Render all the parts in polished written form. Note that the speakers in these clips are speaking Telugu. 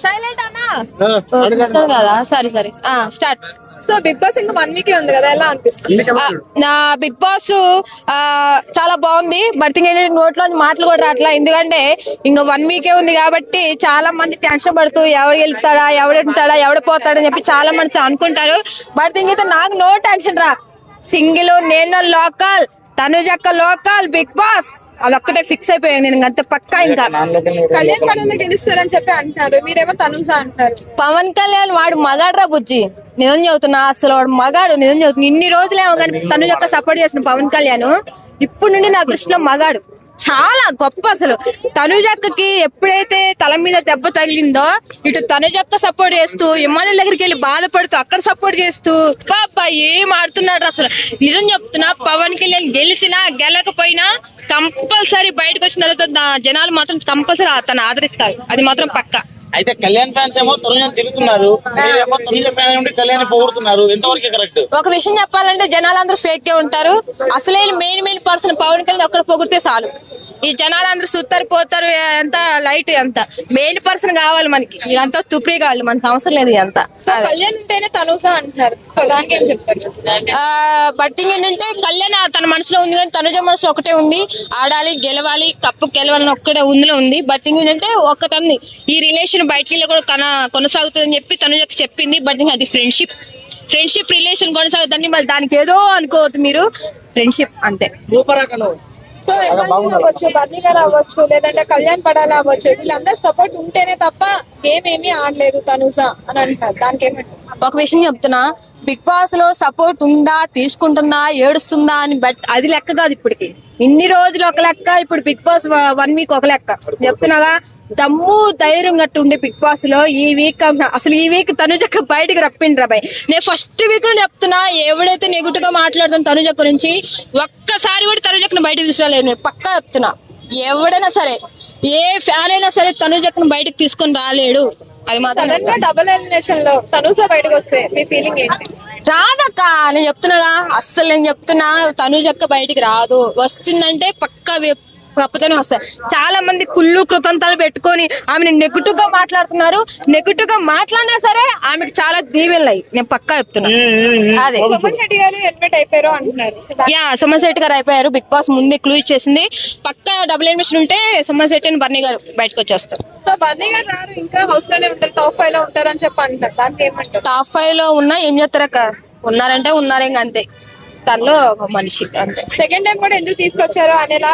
సైలెంట్ అన్నా కదా, సరే సరే స్టార్ట్. సో బిగ్ బాస్ ఇంకా 1 వీక్ ఉంది కదా, ఎలా అనిపిస్తుంది? నా బిగ్ బాస్ చాలా బాగుంది. బట్ నోట్లో మాటలు కూడా రావట్లా, ఎందుకంటే ఇంకా 1 వీకే ఉంది కాబట్టి చాలా మంది టెన్షన్ పడుతూ ఎవడు వెళ్తాడా, ఎవడు ఉంటాడా, ఎవడు పోతాడని చెప్పి చాలా మంది అనుకుంటారు. బట్ ఇంకైతే నాకు నో టెన్షన్ రా. సింగిల్ నేను లోకల్, తనుజక్క లోకల్, బిగ్ బాస్ అదొక్కటే ఫిక్స్ అయిపోయాను నేను అంతే పక్కా. ఇంకా కళ్యాణ్ పడాల గెలుస్తారని చెప్పి అంటారు, మీరేమో తనుజ అంటారు. పవన్ కళ్యాణ్ వాడు మగాడ్రా బుజ్జి, నిజం చెబుతున్నా. అసలు వాడు మగాడు, నిజం చెబుతున్నా. ఇన్ని రోజులేమో కానీ తనుజక్క సపోర్ట్ చేసిన పవన్ కళ్యాణ్ ఇప్పుడు నుండి నా దృష్టిలో మగాడు, చాలా గొప్ప. అసలు తనుజక్కకి ఎప్పుడైతే తల మీద దెబ్బ తగిలిందో ఇటు తనుజక్క సపోర్ట్ చేస్తూ ఇమ్మానుయల్ దగ్గరికి వెళ్ళి బాధపడుతూ అక్కడ సపోర్ట్ చేస్తూ బాబా ఏం ఆడుతున్నాడు అసలు. నిజం చెప్తున్నా, పవన్ కళ్యాణ్ గెలిచినా గెలకపోయినా కంపల్సరీ బయటకు వచ్చిన తర్వాత జనాలు మాత్రం కంపల్సరీ తను ఆదరిస్తారు, అది మాత్రం పక్కా. అయితే కళ్యాణ్ ఫ్యాన్స్ ఏమో తనుజని తిరుగుతున్నారు, మీరేమో తనుజ ఫ్యాన్ ఉండి కళ్యాణ్ పొగుడుతున్నారు, ఎంతవరకు కరెక్ట్? ఒక విషయం చెప్పాలంటే జనాలందరూ ఫేక్ గా ఉంటారు. అసలే మెయిన్ పర్సన్ పవన్ కళ్యాణ్ ఒక్కడ పొగిడితే చాలు, ఈ జనాలందరూ సుత్తారు పోతారు. ఎంత లైట్, ఎంత మెయిన్ పర్సన్ కావాలి మనకి, ఇదంతా తుప్రీ కావాలి, మనకు అవసరం లేదు ఇదంతా. సో కళ్యాణ్ ఉంటేనే తనుజ అంటున్నారు, సో దానికి ఏం చెప్తారు? బట్ ఏంటంటే కళ్యాణ్ తన మనసులో ఉంది కానీ తనుజ మనసులో ఒకటే ఉంది, ఆడాలి గెలవాలి, కప్పు గెలవాలని ఒక్కటే ఉందిలో ఉంది. బట్ ఏంటంటే ఒక్కటంది, ఈ రిలేషన్ బయటికి కూడా కొనసాగుతుందని చెప్పి తనుజకి చెప్పింది. బట్ అది ఫ్రెండ్షిప్ రిలేషన్ కొనసాగుతుంది, మరి దానికి ఏదో అనుకోవద్దు మీరు, ఫ్రెండ్షిప్ అంతే. సో ఇబ్బంది అవ్వచ్చు, బర్నీ గారు అవ్వచ్చు, లేదంటే కళ్యాణ్ పడాల అవ్వచ్చు, వీళ్ళందరూ సపోర్ట్ ఉంటేనే తప్ప ఏమేమి ఆడలేదు తనుజ అని అంటారు, దానికి ఏమంటారు? ఒక విషయం చెప్తున్నా, బిగ్ బాస్ లో సపోర్ట్ ఉందా, తీసుకుంటుందా, ఏడుస్తుందా అని, బట్ అది లెక్క కాదు. ఇప్పటికి ఇన్ని రోజులు ఒక లెక్క, ఇప్పుడు బిగ్ బాస్ 1 వీక్ ఒక లెక్క. చెప్తున్నాగా, దమ్ము ధైర్యం గట్టు ఉండే బిగ్ బాస్ లో ఈ వీక్ అసలు ఈ వీక్ తనుజక్క బయటికి రప్పిండ్రా బాయ్. నేను ఫస్ట్ వీక్ నుండి చెప్తున్నా, ఎవడైతే నెగిటివ్ గా మాట్లాడుతాను తనుజక్క గురించి ఒక్కసారి కూడా తనుజక్కను బయటకు తీసుకురాలేదు. నేను పక్కా చెప్తున్నా, ఎవడైనా సరే, ఏ ఫ్యాన్ అయినా సరే తనుజక్కను బయటకు తీసుకొని రాలేడు. అది మాత్రం డబుల్ ఎలిమినేషన్ లో తనుజ బయటకు వస్తే మీ ఫీలింగ్ ఏంటి? రాదక్క, నేను చెప్తున్నాగా, అస్సలు నేను చెప్తున్నా తనుజక్క బయటికి రాదు. వస్తుందంటే పక్కా గొప్పతోనే వస్తాయి. చాలా మంది కుళ్ళు కృతంతాలు పెట్టుకొని ఆమెను నెగిటివ్ గా మాట్లాడుతున్నారు. నెగిటివ్ గా మాట్లాడినా సరే ఆమెకు చాలా దీవెనలయ్యి, నేను పక్కా చెప్తున్నా. అదే సుమన్ శెట్టి గారు ఎలిమినేట్ అయిపోయారు అంటున్నారు. సుమన్ శెట్టి గారు అయిపోయారు, బిగ్ బాస్ ముందే క్లూ ఇచ్చేసింది. పక్కా డబుల్ ఎలిమినేషన్ ఉంటే సుమన్ శెట్టి అని బర్నీ గారు బయటకు వచ్చేస్తారు. సో బర్నీ గారు రారు, ఇంకా హౌస్ లోనే ఉంటారు, టాప్ 5 లో ఉంటారు అని చెప్పి అంటారు, దానికి ఏమంటారు? టాప్ 5 లో ఉన్నా ఏం చేస్తారక్క, ఉన్నారంటే ఉన్నారే అంతే, తనలో ఒక మనిషి అంతే. సెకండ్ టైం కూడా ఎందుకు తీసుకొచ్చారు అనేలా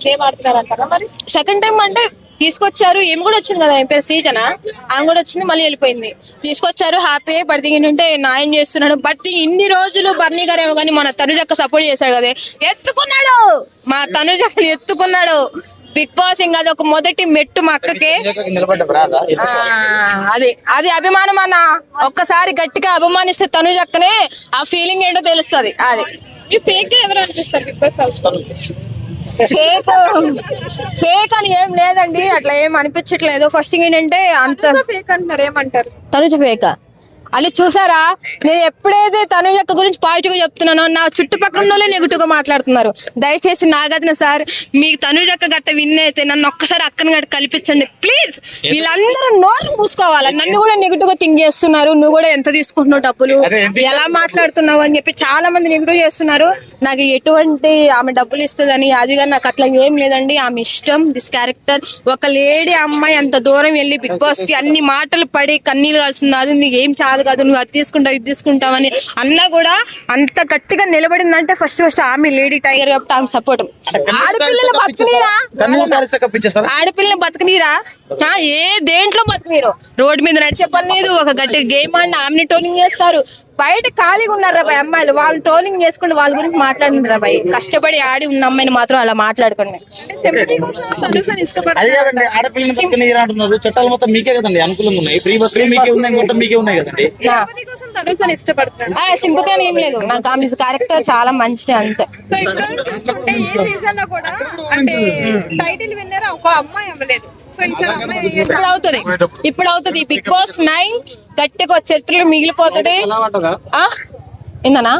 గేమ్ ఆడుతున్నారు అంటారా? మరి సెకండ్ టైం అంటే తీసుకొచ్చారు, ఏమి కూడా వచ్చింది కదా, ఏం పేరు సీజనా, ఆమె కూడా వచ్చింది, మళ్ళీ వెళ్ళిపోయింది. తీసుకొచ్చారు, హ్యాపీ. బట్ ఏంటంటే న్యాయం చేస్తున్నాడు. బట్ ఇన్ని రోజులు బర్నీ గారు ఏమో కానీ మన తనుజక్క సపోర్ట్ చేశాడు కదా, ఎత్తుకున్నాడు, మా తనుజక్కని ఎత్తుకున్నాడు బిగ్ బాస్. ఇంకా అది ఒక మొదటి మెట్టు మా అక్కకి. అది అభిమానం అన్న, ఒక్కసారి గట్టిగా అభిమానిస్తే తనుజక్కనే ఆ ఫీలింగ్ ఏంటో తెలుస్తుంది. అది మీ ఫేక్ గా ఎవరు అనిపిస్తారు బిగ్ బాస్ హౌస్ లో? ఫేక్ అని ఏం లేదండి, అట్లా ఏం అనిపించట్లేదు. ఫస్ట్ ఏంటంటే అంత ఫేక్ అంటున్నారు, ఏమంటారు? తనుజ ఫేకా అని చూసారా? నేను ఎప్పుడైతే తనుజక్క గురించి పాజిటివ్ గా చెప్తున్నానో నా చుట్టుపక్కల ఉన్నోళ్ళే నెగిటివ్ గా మాట్లాడుతున్నారు. దయచేసి నాగార్జున సార్, మీకు తనుజక్క గట్ట విన్ అయితే నన్ను ఒక్కసారి అక్కని గట్ట కల్పించండి ప్లీజ్. వీళ్ళందరూ నోరు మూసుకోవాలి. నన్ను కూడా నెగిటివ్ గా థింక్ చేస్తున్నారు, నువ్వు కూడా ఎంత తీసుకుంటున్నావు డబ్బులు, ఎలా మాట్లాడుతున్నావు అని చెప్పి చాలా మంది నెగిటివ్ చేస్తున్నారు. నాకు ఎటువంటి ఆమె డబ్బులు ఇస్తుందని అది కానీ నాకు అట్లా ఏం లేదండి. ఆమె ఇష్టం, దిస్ క్యారెక్టర్. ఒక లేడీ అమ్మాయి అంత దూరం వెళ్ళి బిగ్ బాస్ కి అన్ని మాటలు పడి కన్నీళ్ళు కాల్సింది, అది నీకు ఏం కాదు, నువ్వు అది తీసుకుంటావు ఇది తీసుకుంటావని అన్నా కూడా అంత గట్టిగా నిలబడిందంటే ఫస్ట్ ఆమె లేడీ టైగర్ కాబట్టి ఆమె సపోర్ట్. ఆడపిల్లలు బతకనీరా, ఆడపిల్లలు బతకనీరా, ఏ దేంట్లో బతకనీరు, రోడ్డు మీద నడిచే పని లేదు. ఒక గట్టి గేమ్ ఆడిన ఆమెని టోనింగ్ చేస్తారు. బయట ఖాళీగా ఉన్నారు రాబాయ్ అమ్మాయిలు, వాళ్ళు ట్రోలింగ్ చేసుకుంటే వాళ్ళ గురించి మాట్లాడుతున్నారు రాబాయ్. కష్టపడి ఆడి ఉన్న అమ్మాయిని మాత్రం అలా మాట్లాడుకోండి. చట్టాలు మొత్తం మీకే కదండి అనుకూలంగా ఉన్నాయి, ఫ్రీ బస్ మీకే ఉన్నాయి, మొత్తం మీకే ఉన్నాయి కదండి. సింపతి అని ఏం లేదు, నాకు ఆమె క్యారెక్టర్ చాలా మంచిది అంతే. సో ఇప్పుడు ఏ సీజన్ లో కూడా అంటే టైటిల్ విన్నర్ ఒక అమ్మాయి అవ్వలేదు. సో ఇప్పుడు అవుతుంది బిగ్ బాస్ 9 గట్టిగా చరిత్రలో మిగిలిపోతుంది. ఏందన్నా?